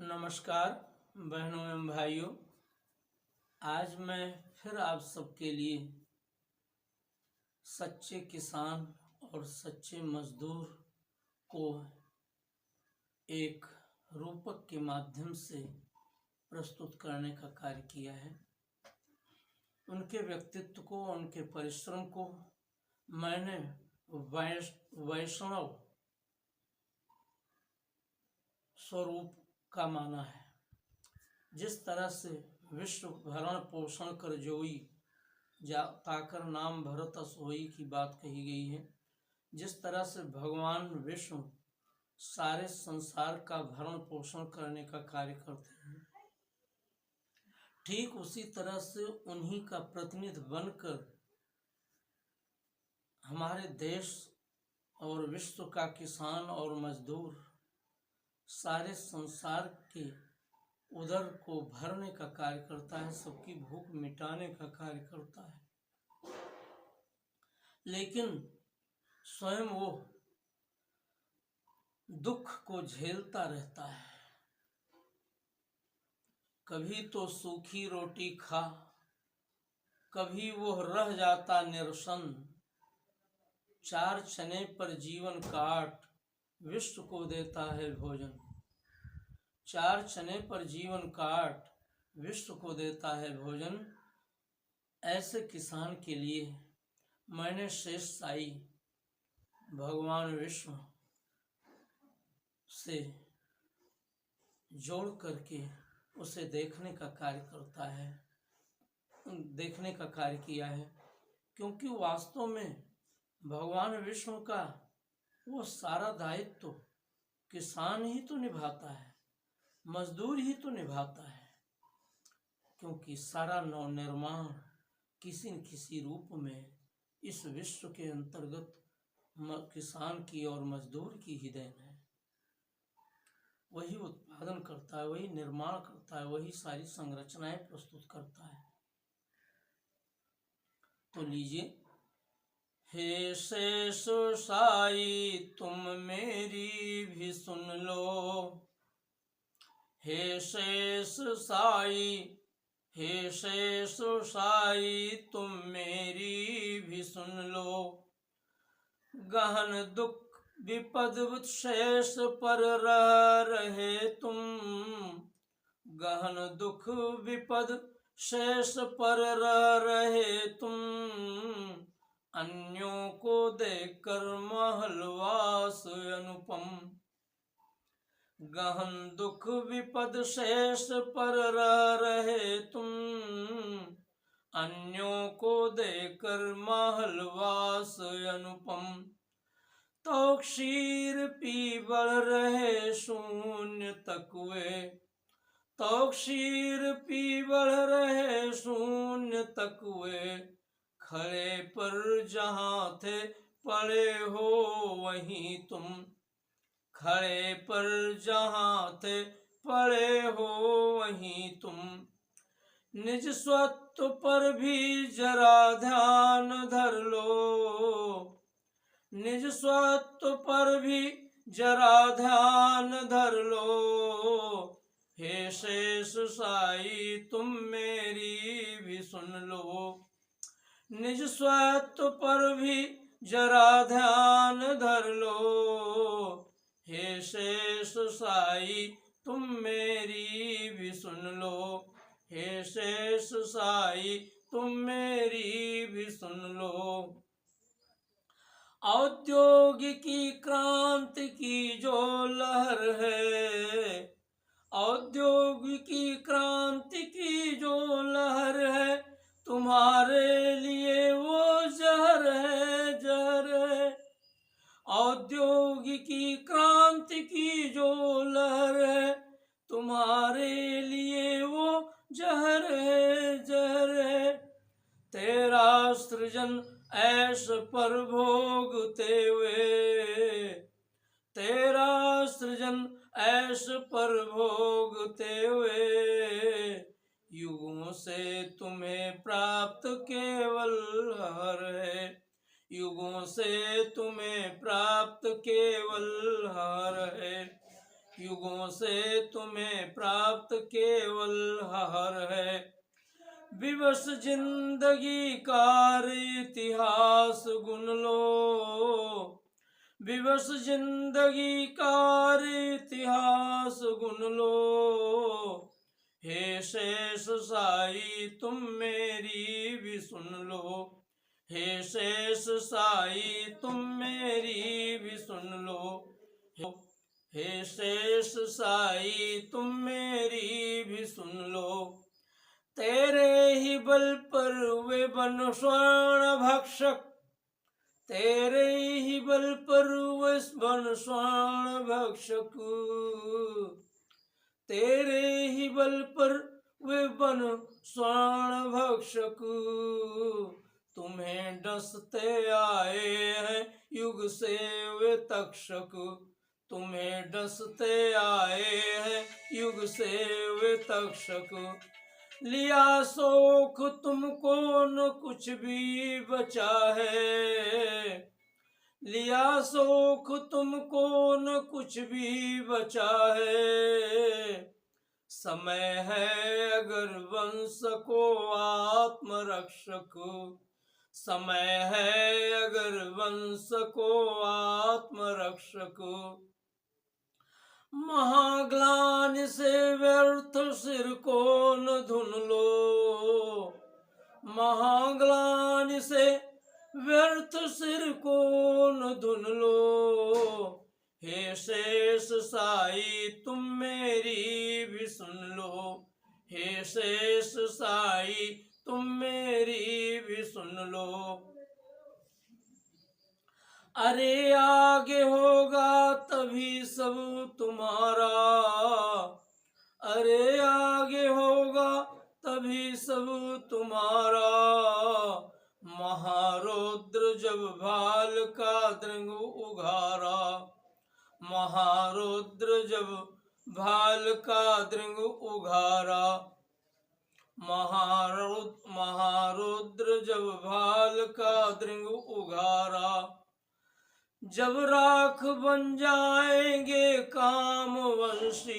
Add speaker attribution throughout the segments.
Speaker 1: नमस्कार बहनों एवं भाइयों, आज मैं फिर आप सबके लिए सच्चे किसान और सच्चे मजदूर को एक रूपक के माध्यम से प्रस्तुत करने का कार्य किया है। उनके व्यक्तित्व को, उनके परिश्रम को मैंने वैष्णव स्वरूप का माना है। जिस तरह से विश्व भरण पोषण कर जोई, ताकर नाम भरत सोई की बात कही गई है, जिस तरह से भगवान विष्णु सारे संसार का भरण पोषण करने का कार्य करते हैं, ठीक उसी तरह से उन्हीं का प्रतिनिधि बनकर हमारे देश और विश्व का किसान और मजदूर सारे संसार के उदर को भरने का कार्य करता है, सबकी भूख मिटाने का कार्य करता है। लेकिन स्वयं वो दुख को झेलता रहता है। कभी तो सूखी रोटी खा, कभी वो रह जाता निरसन, चार चने पर जीवन काट, विश्व को देता है भोजन। चार चने पर जीवन काट, विश्व को देता है भोजन। ऐसे किसान के लिए मैंने शेष साई भगवान विष्णु से जोड़ करके उसे देखने का कार्य किया है, क्योंकि वास्तव में भगवान विष्णु का वो सारा दायित्व किसान ही तो निभाता है, मजदूर ही तो निभाता है, क्योंकि सारा नवनिर्माण किसी न किसी रूप में इस विश्व के अंतर्गत किसान की और मजदूर की ही देन है। वही उत्पादन करता है, वही निर्माण करता है, वही सारी संरचनाएं प्रस्तुत करता है। तो लीजिए, हे शेष साई तुम मेरी भी सुन लो, हे शेष साई, हे शेष साई तुम मेरी भी सुन लो। गहन दुख विपद शेष पर रह रहे तुम, गहन दुख विपद शेष पर रह रहे तुम, अन्यों को देकर महलवास अनुपम। गहन दुख विपद शेष पर रह रहे तुम, अन्यों को देकर महलवास अनुपम। तो क्षीर पी बढ़ रहे शून्य तकवे, तो क्षीर पी बढ़ रहे शून्य तकवे, खड़े पर जहाँ थे पड़े हो वहीं तुम, खड़े पर जहाँ थे पड़े हो वहीं तुम। निज स्वत्व पर भी जरा ध्यान धर लो, निज स्वत्व पर भी जरा ध्यान धर लो। हे शेष साई तुम मेरी भी सुन लो, निज स्वत्व पर भी जरा ध्यान धर लो। हे शेष साई तुम मेरी भी सुन लो, हे शेष साई तुम मेरी भी सुन लो। औद्योगिकी क्रांति की जो लहर है, औद्योगिकी क्रांति की जो लहर है, तुम्हारे लिए वो जहर है, जहर है। औद्योगिकी क्रांति की जो लहर है, तुम्हारे लिए वो जहर है, जहर है। तेरा सृजन ऐश पर भोगते हुए, तेरा सृजन ऐश पर भोगते हुए, युगों से तुम्हें प्राप्त केवल हर है, युगों से तुम्हें प्राप्त केवल हर है। युगों से तुम्हें प्राप्त केवल हर है। विवश जिंदगी कार इतिहास गुन लो, विवश जिंदगी कार इतिहास गुन लो। हे शेष साई तुम मेरी भी सुन लो, हे शेष साई तुम मेरी भी सुन लो। हे शेष साई तुम मेरी भी सुन लो। तेरे ही बल पर वे बन स्वर्ण भक्षक, तेरे ही बल पर वे बन स्वर्ण भक्षक, तेरे ही बल पर वे बन स्वर्ण भक्षक। तुम्हें डसते आए हैं युग से वे तक्षक, तुम्हें डसते आए हैं युग से वे तक्षक। लिया शोक तुमको न कुछ भी बचा है, लिया शोक तुमको न कुछ भी बचा है। समय है अगर वंश को आत्मरक्षक, समय है अगर वंश को आत्मरक्षक। महाग्लानि से व्यर्थ सिर को न धुन लो, महाग्लानि से व्यर्थ सिर को न धुन लो। हे शेष साई तुम मेरी भी सुन लो, हे शेष साई तुम मेरी भी सुन लो। अरे आगे होगा तभी सब तुम्हारा, अरे आगे होगा तभी सब तुम्हारा। महारुद्र जब भाल का दृंग उघारा, महारुद्र जब भाल का दृंग उघारा, महारुद्र जब भाल का दृंग उघारा। जब राख बन जाएंगे कामवंशी,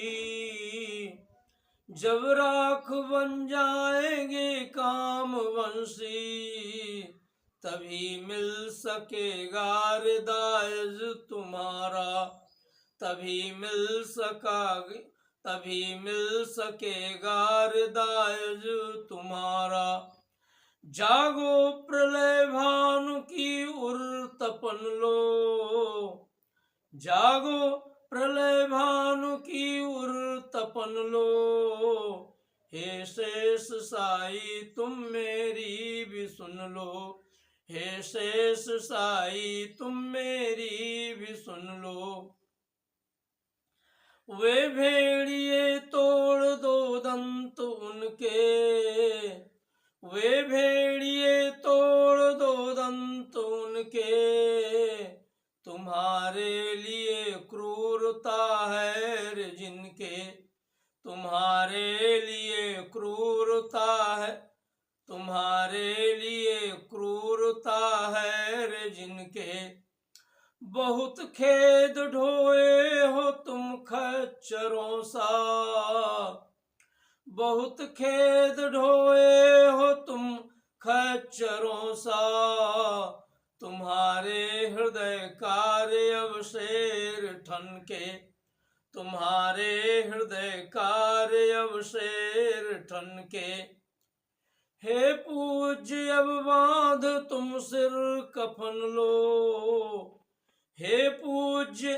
Speaker 1: जब राख बन जाएंगे कामवंशी, तभी मिल सकेगा हृदय तुम्हारा, तभी मिल सकेगा हृदय तुम्हारा। जागो प्रलय भानु की उर तपन लो, जागो प्रलय भानु की उर तपन लो। हे शेष साई तुम मेरी भी सुन लो, हे शेष साई तुम मेरी भी सुन लो। वे भेड़िए तोड़ दो दंत उनके, वे भेड़िए तोड़ दो दंत उनके। तुम्हारे लिए क्रूरता है रे जिनके, तुम्हारे लिए क्रूरता है, तुम्हारे लिए क्रूरता है रे जिनके। बहुत खेद ढोए हो तुम खच्चरों सा, बहुत खेद ढोए हो तुम खच्चरों सा। तुम्हारे हृदय कार्य अवशेर ठनके, तुम्हारे हृदय कार्य अवशेर ठनके। हे पूज्य अब बांध तुम सिर कफन लो, हे पूज्य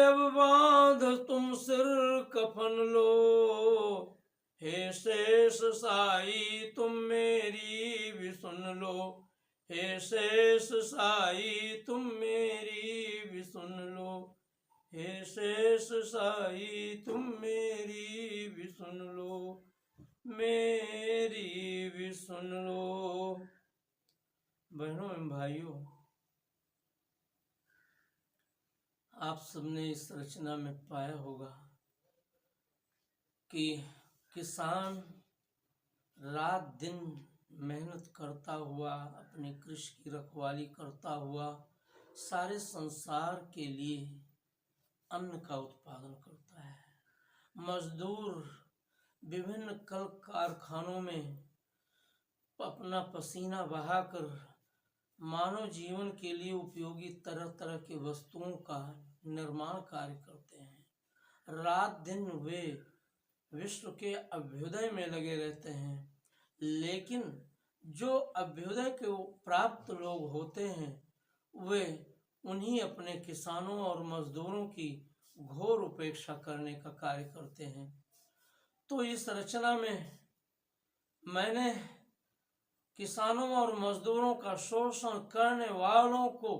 Speaker 1: अब बांध तुम सिर कफन लो। हे शेष साई तुम मेरी भी सुन लो, हे शेष साई तुम मेरी भी सुन लो, हे शेष साई तुम मेरी भी सुन लो, मेरी भी सुन लो। बहनों एवं भाइयों, आप सबने इस रचना में पाया होगा कि किसान रात दिन मेहनत करता हुआ, अपने कृषि की रखवाली करता हुआ सारे संसार के लिए अन्न का उत्पादन करता है। मजदूर विभिन्न कल कारखानों में अपना पसीना बहाकर मानव जीवन के लिए उपयोगी तरह तरह की वस्तुओं का निर्माण कार्य करते हैं। रात दिन वे विश्व के अभ्युदय में लगे रहते हैं, लेकिन जो अभ्युदय के प्राप्त लोग होते हैं वे उन्हीं अपने किसानों और मजदूरों की घोर उपेक्षा करने का कार्य करते हैं। तो इस रचना में मैंने किसानों और मजदूरों का शोषण करने वालों को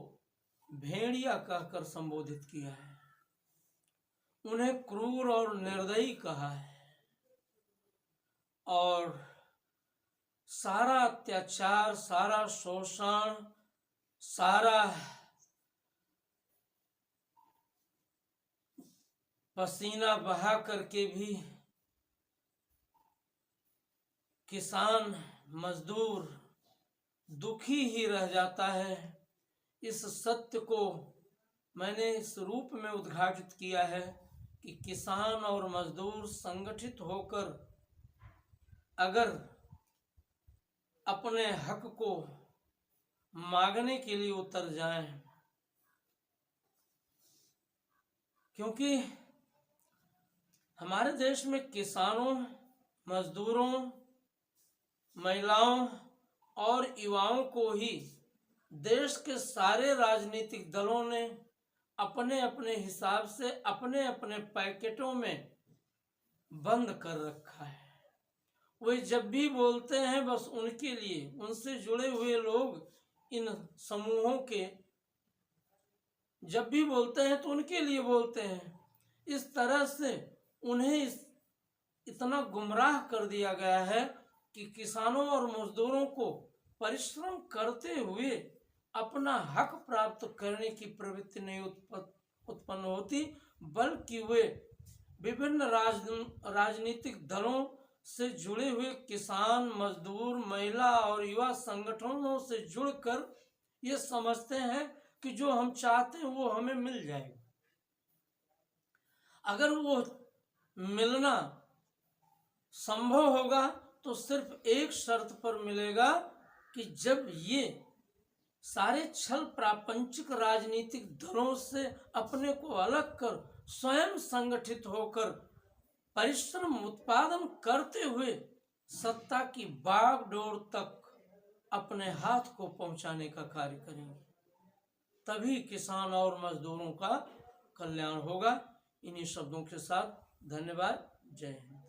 Speaker 1: भेड़िया कहकर संबोधित किया है, उन्हें क्रूर और निर्दयी कहा है और सारा अत्याचार, सारा शोषण, सारा पसीना बहा करके भी किसान मजदूर दुखी ही रह जाता है। इस सत्य को मैंने इस रूप में उद्घाटित किया है कि किसान और मजदूर संगठित होकर अगर अपने हक को मांगने के लिए उतर जाएं, क्योंकि हमारे देश में किसानों, मजदूरों, महिलाओं और युवाओं को ही देश के सारे राजनीतिक दलों ने अपने अपने हिसाब से अपने अपने पैकेटों में बंद कर रखा है। वे जब भी बोलते हैं बस उनके लिए, उनसे जुड़े हुए लोग इन समूहों के जब भी बोलते हैं तो उनके लिए बोलते हैं। इस तरह से उन्हें इतना गुमराह कर दिया गया है कि किसानों और मजदूरों को परिश्रम करते हुए अपना हक प्राप्त करने की प्रवृत्ति नहीं उत्पन्न होती, बल्कि वे विभिन्न राजनीतिक दलों से जुड़े हुए किसान, मजदूर, महिला और युवा संगठनों से जुड़कर ये समझते हैं कि जो हम चाहते हैं वो हमें मिल जाएगा। अगर वो मिलना संभव होगा तो सिर्फ एक शर्त पर मिलेगा कि जब ये सारे छल प्रापंचिक राजनीतिक दलों से अपने को अलग कर स्वयं संगठित होकर परिश्रम उत्पादन करते हुए सत्ता की बागडोर तक अपने हाथ को पहुंचाने का कार्य करेंगे, तभी किसान और मजदूरों का कल्याण होगा। इन्हीं शब्दों के साथ धन्यवाद। जय हिंद।